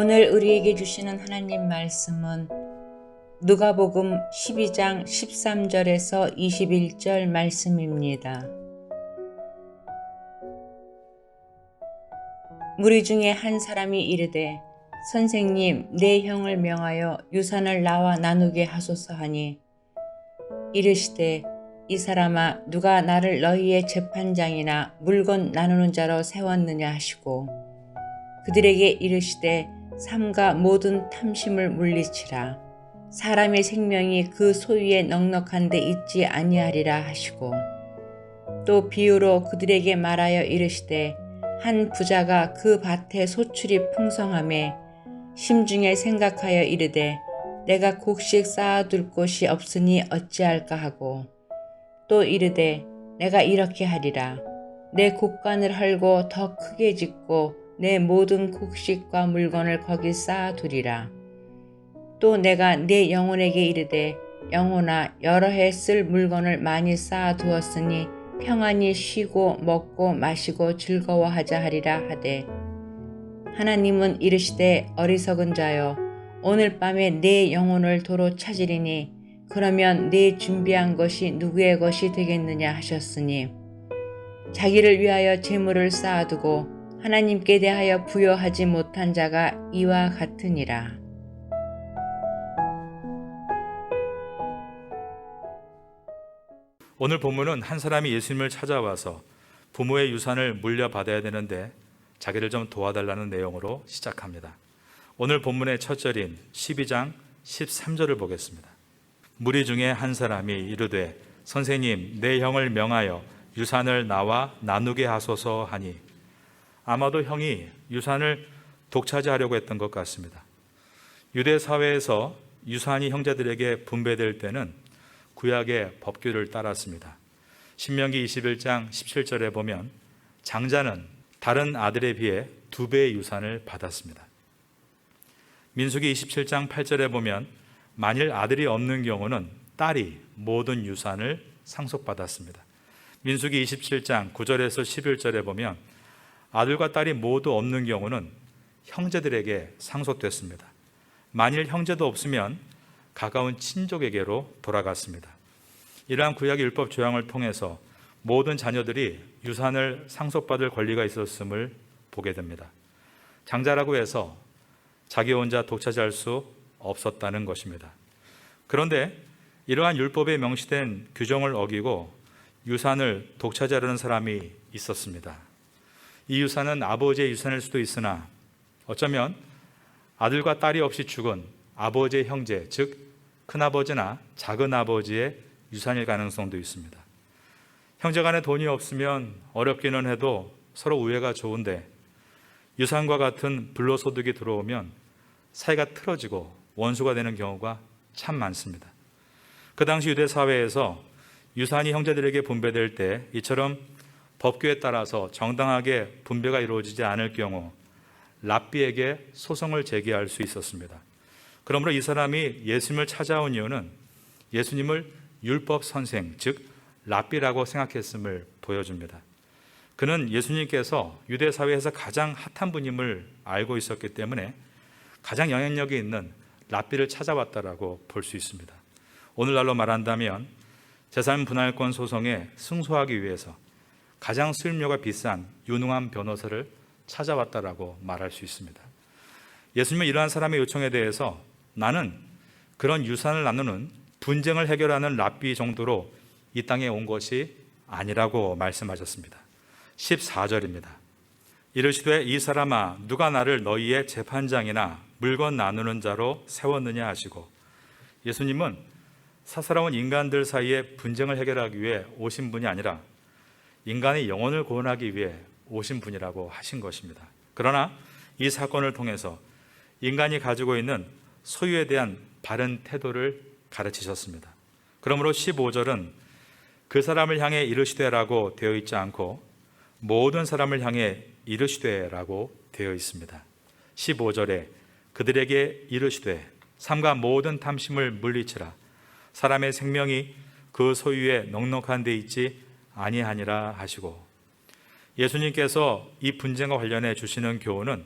오늘 우리에게 주시는 하나님 말씀은 누가복음 12장 13절에서 21절 말씀입니다. 무리 중에 한 사람이 이르되 선생님, 내 형을 명하여 유산을 나와 나누게 하소서 하니 이르시되 이 사람아, 누가 나를 너희의 재판장이나 물건 나누는 자로 세웠느냐 하시고 그들에게 이르시되 삼가 모든 탐심을 물리치라. 사람의 생명이 그 소유에 넉넉한 데 있지 아니하리라 하시고 또 비유로 그들에게 말하여 이르시되 한 부자가 그 밭에 소출이 풍성하매 심중에 생각하여 이르되 내가 곡식 쌓아둘 곳이 없으니 어찌할까 하고 또 이르되 내가 이렇게 하리라. 내 곡간을 헐고 더 크게 짓고 내 모든 곡식과 물건을 거기 쌓아두리라. 또 내가 내 영혼에게 이르되 영혼아, 여러 해 쓸 물건을 많이 쌓아두었으니 평안히 쉬고 먹고 마시고 즐거워하자 하리라 하되 하나님은 이르시되 어리석은 자여, 오늘 밤에 내 영혼을 도로 찾으리니 그러면 네 준비한 것이 누구의 것이 되겠느냐 하셨으니 자기를 위하여 재물을 쌓아두고 하나님께 대하여 부여하지 못한 자가 이와 같으니라. 오늘 본문은 한 사람이 예수님을 찾아와서 부모의 유산을 물려받아야 되는데 자기를 좀 도와달라는 내용으로 시작합니다. 오늘 본문의 첫 절인 12장 13절을 보겠습니다. 무리 중에 한 사람이 이르되 선생님, 내 형을 명하여 유산을 나와 나누게 하소서 하니 아마도 형이 유산을 독차지하려고 했던 것 같습니다. 유대 사회에서 유산이 형제들에게 분배될 때는 구약의 법규를 따랐습니다. 신명기 21장 17절에 보면 장자는 다른 아들에 비해 2배의 유산을 받았습니다. 민수기 27장 8절에 보면 만일 아들이 없는 경우는 딸이 모든 유산을 상속받았습니다. 민수기 27장 9절에서 11절에 보면 아들과 딸이 모두 없는 경우는 형제들에게 상속됐습니다. 만일 형제도 없으면 가까운 친족에게로 돌아갔습니다. 이러한 구약의 율법 조항을 통해서 모든 자녀들이 유산을 상속받을 권리가 있었음을 보게 됩니다. 장자라고 해서 자기 혼자 독차지할 수 없었다는 것입니다. 그런데 이러한 율법에 명시된 규정을 어기고 유산을 독차지하려는 사람이 있었습니다. 이 유산은 아버지의 유산일 수도 있으나 어쩌면 아들과 딸이 없이 죽은 아버지의 형제, 즉 큰아버지나 작은아버지의 유산일 가능성도 있습니다. 형제간에 돈이 없으면 어렵기는 해도 서로 우애가 좋은데 유산과 같은 불로소득이 들어오면 사이가 틀어지고 원수가 되는 경우가 참 많습니다. 그 당시 유대 사회에서 유산이 형제들에게 분배될 때 이처럼 법규에 따라서 정당하게 분배가 이루어지지 않을 경우 랍비에게 소송을 제기할 수 있었습니다. 그러므로 이 사람이 예수님을 찾아온 이유는 예수님을 율법 선생, 즉 랍비라고 생각했음을 보여줍니다. 그는 예수님께서 유대 사회에서 가장 핫한 분임을 알고 있었기 때문에 가장 영향력이 있는 랍비를 찾아왔다라고 볼 수 있습니다. 오늘날로 말한다면 재산 분할권 소송에 승소하기 위해서 가장 수임료가 비싼 유능한 변호사를 찾아왔다라고 말할 수 있습니다. 예수님은 이러한 사람의 요청에 대해서 나는 그런 유산을 나누는 분쟁을 해결하는 랍비 정도로 이 땅에 온 것이 아니라고 말씀하셨습니다. 14절입니다. 이르시되 이 사람아, 누가 나를 너희의 재판장이나 물건 나누는 자로 세웠느냐 하시고 예수님은 사사로운 인간들 사이에 분쟁을 해결하기 위해 오신 분이 아니라 인간의 영혼을 구원하기 위해 오신 분이라고 하신 것입니다. 그러나 이 사건을 통해서 인간이 가지고 있는 소유에 대한 바른 태도를 가르치셨습니다. 그러므로 15절은 그 사람을 향해 이르시되라고 되어 있지 않고 모든 사람을 향해 이르시되라고 되어 있습니다. 15절에 그들에게 이르시되 삼가 모든 탐심을 물리치라. 사람의 생명이 그 소유에 넉넉한 데 있지 아니하니라 하시고 예수님께서 이 분쟁과 관련해 주시는 교훈은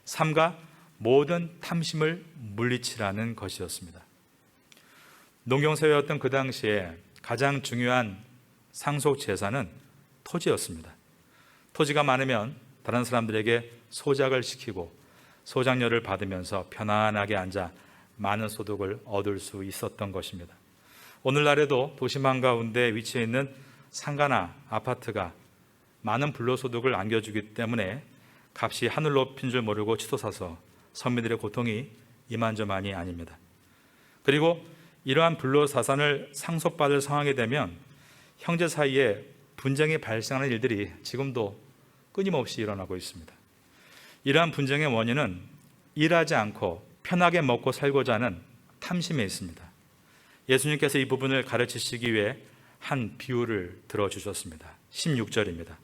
삼가 모든 탐심을 물리치라는 것이었습니다. 농경사회였던 그 당시에 가장 중요한 상속 재산은 토지였습니다. 토지가 많으면 다른 사람들에게 소작을 시키고 소작료를 받으면서 편안하게 앉아 많은 소득을 얻을 수 있었던 것입니다. 오늘날에도 도심 한가운데 위치해 있는 상가나 아파트가 많은 불로소득을 안겨주기 때문에 값이 하늘 높인 줄 모르고 치솟아서 서민들의 고통이 이만저만이 아닙니다. 그리고 이러한 불로자산을 상속받을 상황이 되면 형제 사이에 분쟁이 발생하는 일들이 지금도 끊임없이 일어나고 있습니다. 이러한 분쟁의 원인은 일하지 않고 편하게 먹고 살고자 하는 탐심에 있습니다. 예수님께서 이 부분을 가르치시기 위해 한 비유를 들어주셨습니다. 16절입니다.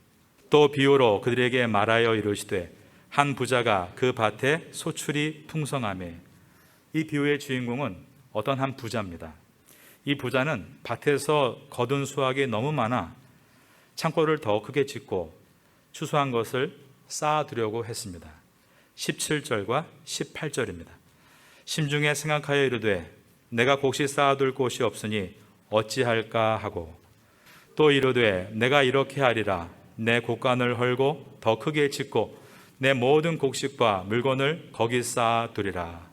또 비유로 그들에게 말하여 이르시되 한 부자가 그 밭에 소출이 풍성하매. 이 비유의 주인공은 어떤 한 부자입니다. 이 부자는 밭에서 거둔 수확이 너무 많아 창고를 더 크게 짓고 추수한 것을 쌓아두려고 했습니다. 17절과 18절입니다. 심중에 생각하여 이르되 내가 곡식 쌓아둘 곳이 없으니 어찌할까 하고 또 이르되 내가 이렇게 하리라 내 곡간을 헐고 더 크게 짓고 내 모든 곡식과 물건을 거기 쌓아두리라.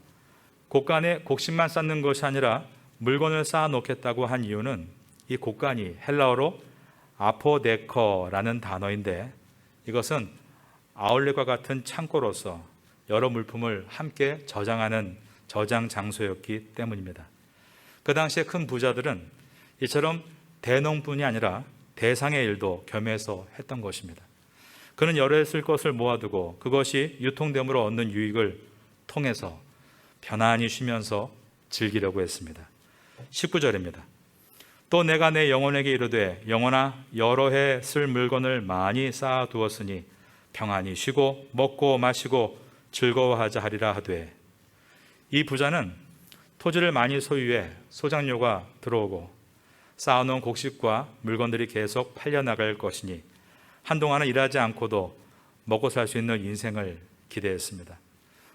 곡간에 곡식만 쌓는 것이 아니라 물건을 쌓아 놓겠다고 한 이유는 이 곡간이 헬라어로 아포데커라는 단어인데 이것은 아울렛과 같은 창고로서 여러 물품을 함께 저장하는 저장 장소였기 때문입니다. 그 당시에 큰 부자들은 이처럼 대농뿐이 아니라 대상의 일도 겸해서 했던 것입니다. 그는 여러 쓸 것을 모아두고 그것이 유통됨으로 얻는 유익을 통해서 편안히 쉬면서 즐기려고 했습니다. 19절입니다. 또 내가 내 영혼에게 이르되 영혼아 여러 해 쓸 물건을 많이 쌓아두었으니 평안히 쉬고 먹고 마시고 즐거워하자 하리라 하되. 이 부자는 토지를 많이 소유해 소작료가 들어오고 쌓아놓은 곡식과 물건들이 계속 팔려나갈 것이니 한동안은 일하지 않고도 먹고 살 수 있는 인생을 기대했습니다.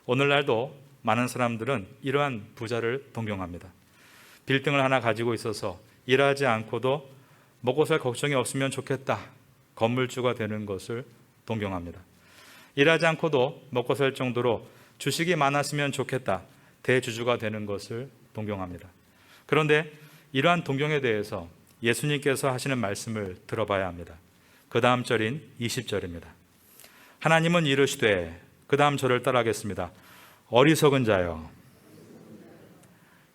오늘날도 많은 사람들은 이러한 부자를 동경합니다. 빌딩을 하나 가지고 있어서 일하지 않고도 먹고 살 걱정이 없으면 좋겠다. 건물주가 되는 것을 동경합니다. 일하지 않고도 먹고 살 정도로 주식이 많았으면 좋겠다. 대주주가 되는 것을 동경합니다. 그런데 이러한 동경에 대해서 예수님께서 하시는 말씀을 들어봐야 합니다. 그 다음 절인 20절입니다. 하나님은 이르시되 그 다음 절을 따라하겠습니다. 어리석은 자여.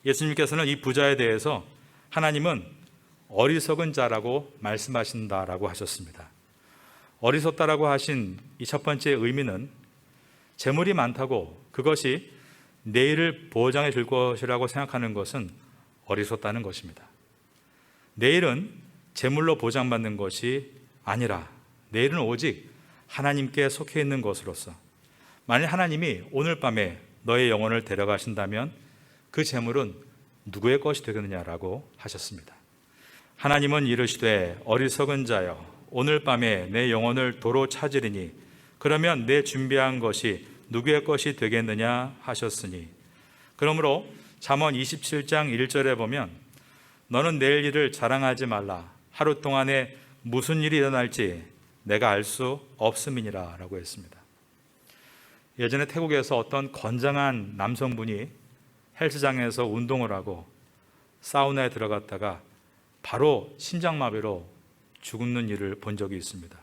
예수님께서는 이 부자에 대해서 하나님은 어리석은 자라고 말씀하신다라고 하셨습니다. 어리석다라고 하신 이 첫 번째 의미는 재물이 많다고 그것이 내일을 보장해 줄 것이라고 생각하는 것은 어리석다는 것입니다. 내일은 재물로 보장받는 것이 아니라 내일은 오직 하나님께 속해 있는 것으로서 만일 하나님이 오늘 밤에 너의 영혼을 데려가신다면 그 재물은 누구의 것이 되겠느냐라고 하셨습니다. 하나님은 이르시되 어리석은 자여 오늘 밤에 내 영혼을 도로 찾으리니 그러면 내 준비한 것이 누구의 것이 되겠느냐 하셨으니. 그러므로 잠언 27장 1절에 보면 너는 내일 일을 자랑하지 말라 하루 동안에 무슨 일이 일어날지 내가 알 수 없음이니라 라고 했습니다. 예전에 태국에서 어떤 건장한 남성분이 헬스장에서 운동을 하고 사우나에 들어갔다가 바로 심장마비로 죽는 일을 본 적이 있습니다.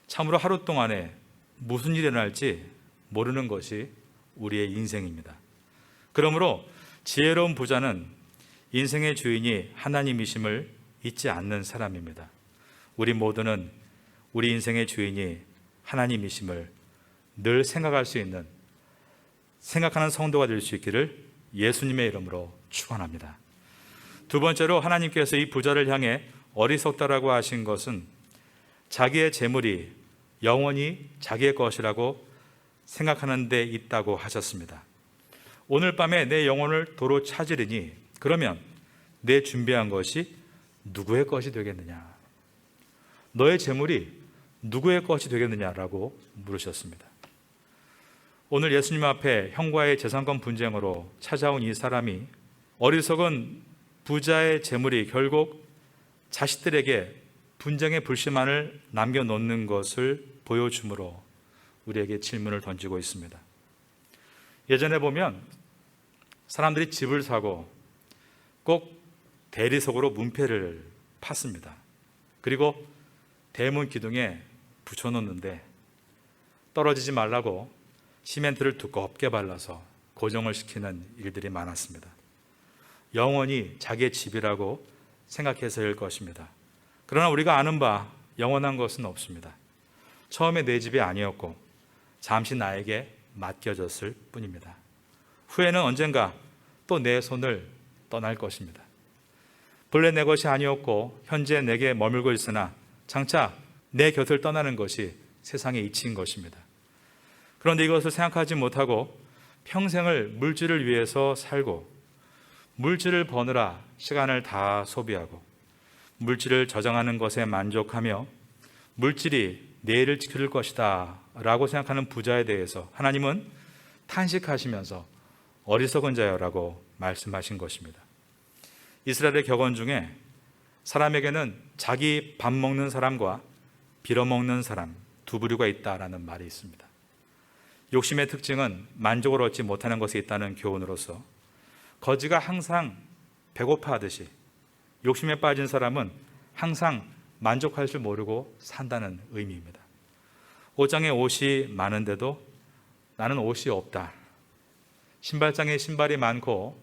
참으로 하루 동안에 무슨 일이 일어날지 모르는 것이 우리의 인생입니다. 그러므로 지혜로운 부자는 인생의 주인이 하나님이심을 잊지 않는 사람입니다. 우리 모두는 우리 인생의 주인이 하나님이심을 늘 생각할 수 있는 생각하는 성도가 될 수 있기를 예수님의 이름으로 축원합니다. 두 번째로 하나님께서 이 부자를 향해 어리석다라고 하신 것은 자기의 재물이 영원히 자기의 것이라고 생각하는 데 있다고 하셨습니다. 오늘 밤에 내 영혼을 도로 찾으리니 그러면 내 준비한 것이 누구의 것이 되겠느냐? 너의 재물이 누구의 것이 되겠느냐라고 물으셨습니다. 오늘 예수님 앞에 형과의 재산권 분쟁으로 찾아온 이 사람이 어리석은 부자의 재물이 결국 자식들에게 분쟁의 불씨만을 남겨놓는 것을 보여주므로 우리에게 질문을 던지고 있습니다. 예전에 보면 사람들이 집을 사고 꼭 대리석으로 문패를 팠습니다. 그리고 대문 기둥에 붙여놓는데 떨어지지 말라고 시멘트를 두껍게 발라서 고정을 시키는 일들이 많았습니다. 영원히 자기의 집이라고 생각해서일 것입니다. 그러나 우리가 아는 바 영원한 것은 없습니다. 처음에 내 집이 아니었고 잠시 나에게 맡겨졌을 뿐입니다. 후에는 언젠가 또 내 손을 떠날 것입니다. 본래 내 것이 아니었고 현재 내게 머물고 있으나 장차 내 곁을 떠나는 것이 세상의 이치인 것입니다. 그런데 이것을 생각하지 못하고 평생을 물질을 위해서 살고 물질을 버느라 시간을 다 소비하고 물질을 저장하는 것에 만족하며 물질이 내일을 지킬 것이다 라고 생각하는 부자에 대해서 하나님은 탄식하시면서 어리석은 자여라고 말씀하신 것입니다. 이스라엘의 격언 중에 사람에게는 자기 밥 먹는 사람과 빌어먹는 사람 두 부류가 있다라는 말이 있습니다. 욕심의 특징은 만족을 얻지 못하는 것이 있다는 교훈으로서 거지가 항상 배고파하듯이 욕심에 빠진 사람은 항상 만족할 줄 모르고 산다는 의미입니다. 옷장에 옷이 많은데도 나는 옷이 없다. 신발장에 신발이 많고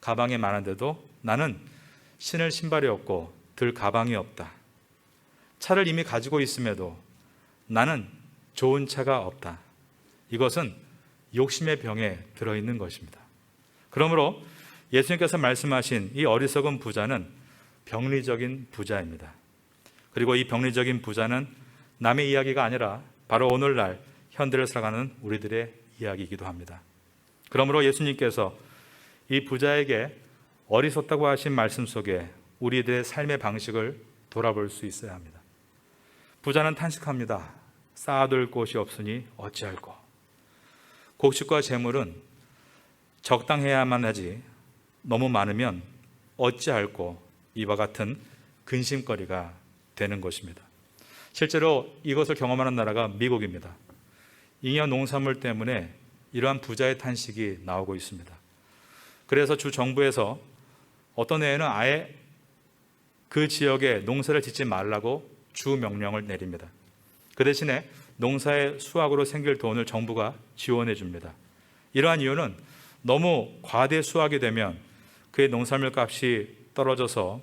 가방이 많은데도 나는 신을 신발이 없고 들 가방이 없다. 차를 이미 가지고 있음에도 나는 좋은 차가 없다. 이것은 욕심의 병에 들어있는 것입니다. 그러므로 예수님께서 말씀하신 이 어리석은 부자는 병리적인 부자입니다. 그리고 이 병리적인 부자는 남의 이야기가 아니라 바로 오늘날 현대를 살아가는 우리들의 이야기이기도 합니다. 그러므로 예수님께서 이 부자에게 어리석다고 하신 말씀 속에 우리들의 삶의 방식을 돌아볼 수 있어야 합니다. 부자는 탄식합니다. 쌓아둘 곳이 없으니 어찌할꼬. 곡식과 재물은 적당해야만 하지 너무 많으면 어찌할꼬 이와 같은 근심거리가 되는 것입니다. 실제로 이것을 경험하는 나라가 미국입니다. 잉여 농산물 때문에 이러한 부자의 탄식이 나오고 있습니다. 그래서 주 정부에서 어떤 해에는 아예 그 지역에 농사를 짓지 말라고 주 명령을 내립니다. 그 대신에 농사의 수확으로 생길 돈을 정부가 지원해 줍니다. 이러한 이유는 너무 과대 수확이 되면 그의 농산물 값이 떨어져서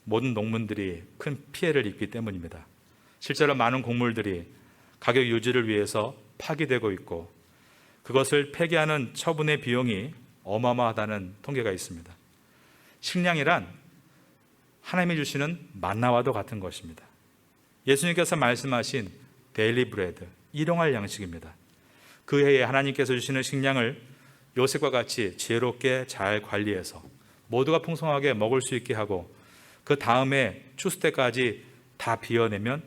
모든 농민들이 큰 피해를 입기 때문입니다. 실제로 많은 곡물들이 가격 유지를 위해서 파기되고 있고 그것을 폐기하는 처분의 비용이 어마어마하다는 통계가 있습니다. 식량이란 하나님이 주시는 만나와도 같은 것입니다. 예수님께서 말씀하신 데일리 브레드, 일용할 양식입니다. 그 해에 하나님께서 주시는 식량을 요셉과 같이 지혜롭게 잘 관리해서 모두가 풍성하게 먹을 수 있게 하고 그 다음에 추수 때까지 다 비워내면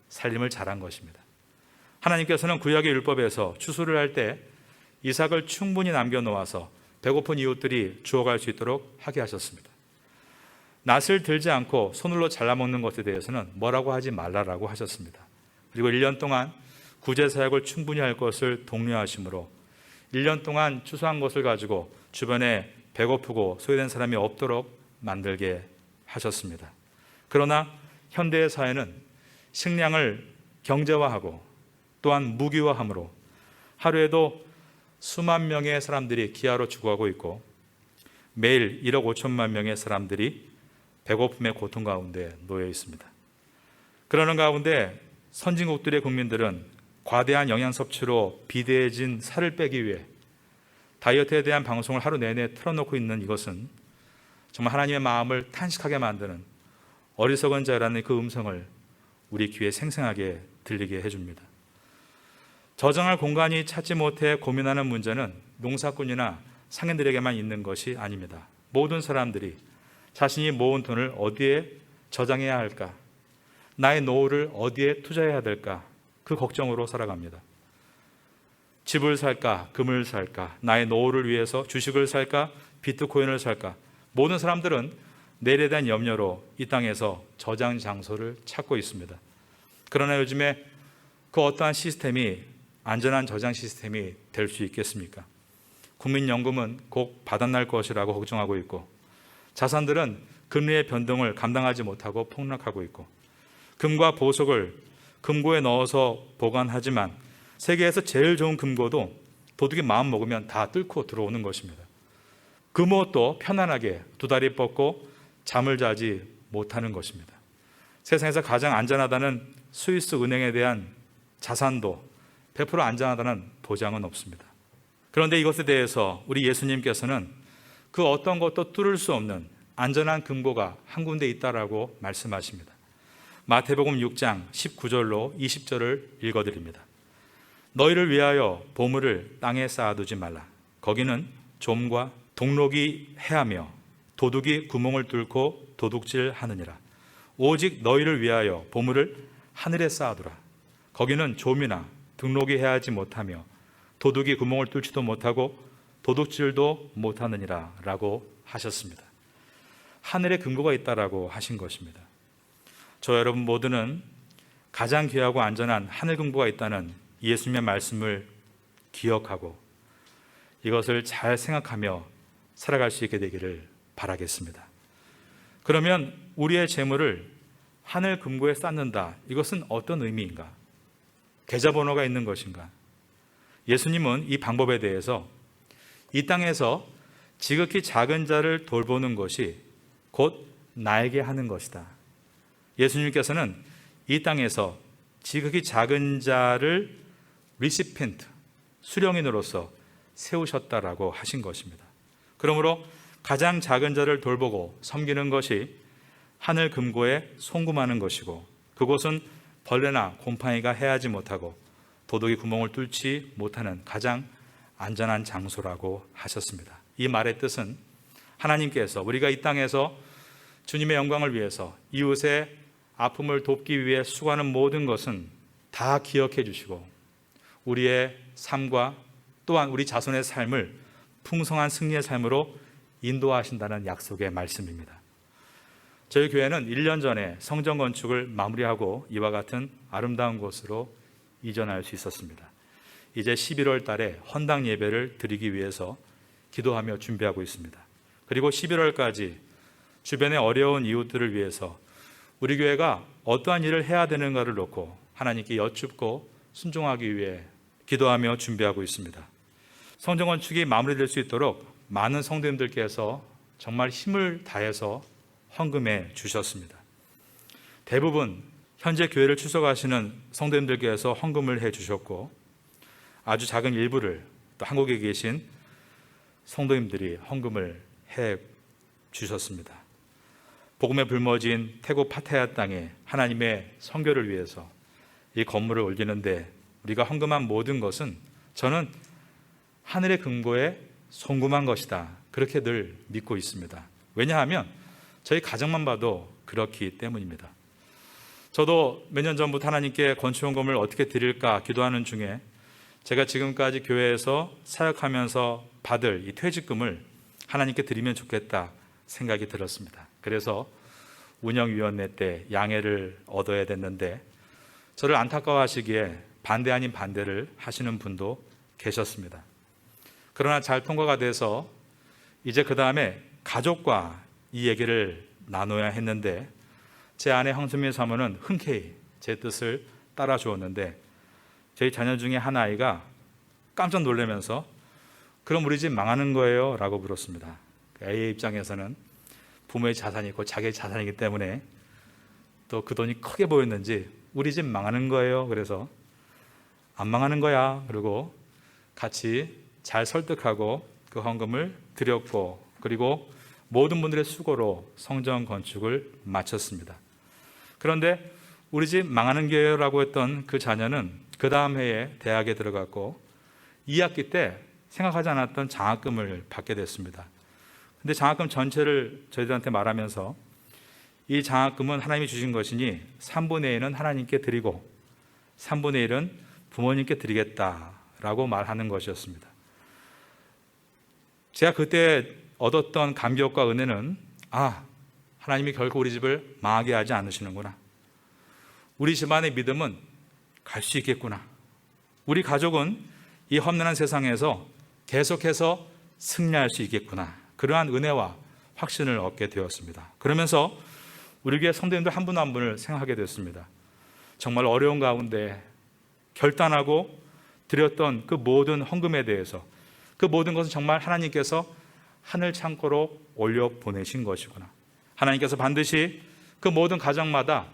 살림을 잘한 것입니다. 하나님께서는 구약의 율법에서 추수를 할 때 이삭을 충분히 남겨놓아서 배고픈 이웃들이 주워갈 수 있도록 하게 하셨습니다. 낫을 들지 않고 손으로 잘라먹는 것에 대해서는 뭐라고 하지 말라라고 하셨습니다. 그리고 1년 동안 구제사역을 충분히 할 것을 독려하심으로 1년 동안 추수한 것을 가지고 주변에 배고프고 소외된 사람이 없도록 만들게 하셨습니다. 그러나 현대의 사회는 식량을 경제화하고 또한 무기화함으로 하루에도 수만 명의 사람들이 기아로 죽어가고 있고 매일 1억 5천만 명의 사람들이 배고픔의 고통 가운데 놓여 있습니다. 그러는 가운데 선진국들의 국민들은 과대한 영양 섭취로 비대해진 살을 빼기 위해 다이어트에 대한 방송을 하루 내내 틀어놓고 있는 이것은 정말 하나님의 마음을 탄식하게 만드는 어리석은 자라는 그 음성을 우리 귀에 생생하게 들리게 해줍니다. 저장할 공간이 찾지 못해 고민하는 문제는 농사꾼이나 상인들에게만 있는 것이 아닙니다. 모든 사람들이 자신이 모은 돈을 어디에 저장해야 할까? 나의 노후를 어디에 투자해야 될까? 그 걱정으로 살아갑니다. 집을 살까, 금을 살까, 나의 노후를 위해서 주식을 살까, 비트코인을 살까. 모든 사람들은 내일에 대한 염려로 이 땅에서 저장 장소를 찾고 있습니다. 그러나 요즘에 그 어떠한 시스템이 안전한 저장 시스템이 될 수 있겠습니까? 국민연금은 곧 바닥날 것이라고 걱정하고 있고, 자산들은 금리의 변동을 감당하지 못하고 폭락하고 있고, 금과 보석을 금고에 넣어서 보관하지만 세계에서 제일 좋은 금고도 도둑이 마음 먹으면 다 뚫고 들어오는 것입니다. 금옷도 편안하게 두 다리 뻗고 잠을 자지 못하는 것입니다. 세상에서 가장 안전하다는 스위스 은행에 대한 자산도 100% 안전하다는 보장은 없습니다. 그런데 이것에 대해서 우리 예수님께서는 그 어떤 것도 뚫을 수 없는 안전한 금고가 한 군데 있다라고 말씀하십니다. 마태복음 6장 19절로 20절을 읽어드립니다. 너희를 위하여 보물을 땅에 쌓아두지 말라. 거기는 좀과 동록이 해하며 도둑이 구멍을 뚫고 도둑질하느니라. 오직 너희를 위하여 보물을 하늘에 쌓아두라. 거기는 좀이나 등록이 해하지 못하며 도둑이 구멍을 뚫지도 못하고 도둑질도 못하느니라 라고 하셨습니다. 하늘에 금고가 있다라고 하신 것입니다. 저 여러분 모두는 가장 귀하고 안전한 하늘 금고가 있다는 예수님의 말씀을 기억하고 이것을 잘 생각하며 살아갈 수 있게 되기를 바라겠습니다. 그러면 우리의 재물을 하늘 금고에 쌓는다. 이것은 어떤 의미인가? 계좌번호가 있는 것인가? 예수님은 이 방법에 대해서 이 땅에서 지극히 작은 자를 돌보는 것이 곧 나에게 하는 것이다. 예수님께서는 이 땅에서 지극히 작은 자를 리시펜트, 수령인으로서 세우셨다라고 하신 것입니다. 그러므로 가장 작은 자를 돌보고 섬기는 것이 하늘 금고에 송금하는 것이고, 그곳은 벌레나 곰팡이가 해하지 못하고 도둑이 구멍을 뚫지 못하는 가장 안전한 장소라고 하셨습니다. 이 말의 뜻은 하나님께서 우리가 이 땅에서 주님의 영광을 위해서 이웃의 아픔을 돕기 위해 수고하는 모든 것은 다 기억해 주시고 우리의 삶과 또한 우리 자손의 삶을 풍성한 승리의 삶으로 인도하신다는 약속의 말씀입니다. 저희 교회는 1년 전에 성전 건축을 마무리하고 이와 같은 아름다운 곳으로 이전할 수 있었습니다. 이제 11월 달에 헌당 예배를 드리기 위해서 기도하며 준비하고 있습니다. 그리고 11월까지 주변의 어려운 이웃들을 위해서 우리 교회가 어떠한 일을 해야 되는가를 놓고 하나님께 여쭙고 순종하기 위해 기도하며 준비하고 있습니다. 성전 건축이 마무리될 수 있도록 많은 성도님들께서 정말 힘을 다해서 헌금해 주셨습니다. 대부분 현재 교회를 출석하시는 성도님들께서 헌금을 해 주셨고, 아주 작은 일부를 또 한국에 계신 성도님들이 헌금을 해 주셨습니다. 복음의 불모지인 태국 파타야 땅에 하나님의 선교를 위해서 이 건물을 올리는데 우리가 헌금한 모든 것은 저는 하늘의 금고에 송금한 것이다. 그렇게 늘 믿고 있습니다. 왜냐하면 저희 가정만 봐도 그렇기 때문입니다. 저도 몇 년 전부터 하나님께 건축헌금을 어떻게 드릴까 기도하는 중에 제가 지금까지 교회에서 사역하면서 받을 이 퇴직금을 하나님께 드리면 좋겠다 생각이 들었습니다. 그래서 운영위원회 때 양해를 얻어야 됐는데 저를 안타까워하시기에 반대 아닌 반대를 하시는 분도 계셨습니다. 그러나 잘 통과가 돼서 이제 그 다음에 가족과 이 얘기를 나눠야 했는데 제 아내 황수민 사모는 흔쾌히 제 뜻을 따라 주었는데 저희 자녀 중에 한 아이가 깜짝 놀라면서 그럼 우리 집 망하는 거예요? 라고 물었습니다. A의 입장에서는 부모의 자산이 있고 자기의 자산이기 때문에 또 그 돈이 크게 보였는지 우리 집 망하는 거예요. 그래서 안 망하는 거야. 그리고 같이 잘 설득하고 그 헌금을 드렸고, 그리고 모든 분들의 수고로 성전 건축을 마쳤습니다. 그런데 우리 집 망하는 교회라고 했던 그 자녀는 그 다음 해에 대학에 들어갔고 2학기 때 생각하지 않았던 장학금을 받게 됐습니다. 근데 장학금 전체를 저희들한테 말하면서 이 장학금은 하나님이 주신 것이니 3분의 1은 하나님께 드리고 3분의 1은 부모님께 드리겠다 라고 말하는 것이었습니다. 제가 그때 얻었던 감격과 은혜는 하나님이 결코 우리 집을 망하게 하지 않으시는구나. 우리 집안의 믿음은 갈 수 있겠구나. 우리 가족은 이 험난한 세상에서 계속해서 승리할 수 있겠구나. 그러한 은혜와 확신을 얻게 되었습니다. 그러면서 우리 교회 성도님들 한 분 한 분을 생각하게 됐습니다. 정말 어려운 가운데 결단하고 드렸던 그 모든 헌금에 대해서 그 모든 것은 정말 하나님께서 하늘 창고로 올려 보내신 것이구나. 하나님께서 반드시 그 모든 가정마다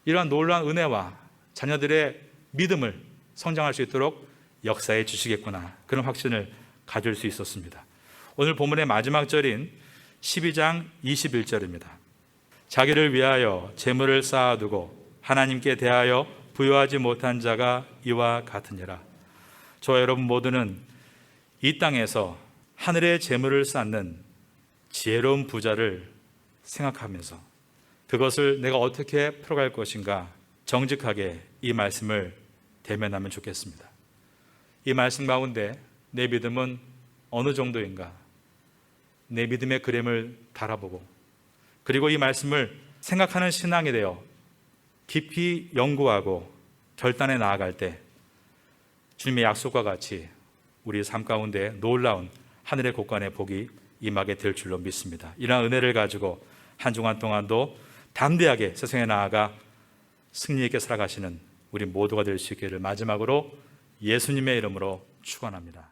이러한 놀라운 은혜와 자녀들의 믿음을 성장할 수 있도록 역사해 주시겠구나. 그런 확신을 가질 수 있었습니다. 오늘 본문의 마지막 절인 12장 21절입니다. 자기를 위하여 재물을 쌓아두고 하나님께 대하여 부여하지 못한 자가 이와 같으니라. 저와 여러분 모두는 이 땅에서 하늘의 재물을 쌓는 지혜로운 부자를 생각하면서 그것을 내가 어떻게 풀어갈 것인가 정직하게 이 말씀을 대면하면 좋겠습니다. 이 말씀 가운데 내 믿음은 어느 정도인가? 내 믿음의 그램을 달아보고 그리고 이 말씀을 생각하는 신앙이 되어 깊이 연구하고 결단해 나아갈 때 주님의 약속과 같이 우리 삶 가운데 놀라운 하늘의 곳간의 복이 임하게 될 줄로 믿습니다. 이러한 은혜를 가지고 한 주간 동안도 담대하게 세상에 나아가 승리 있게 살아가시는 우리 모두가 될 수 있기를 마지막으로 예수님의 이름으로 축원합니다.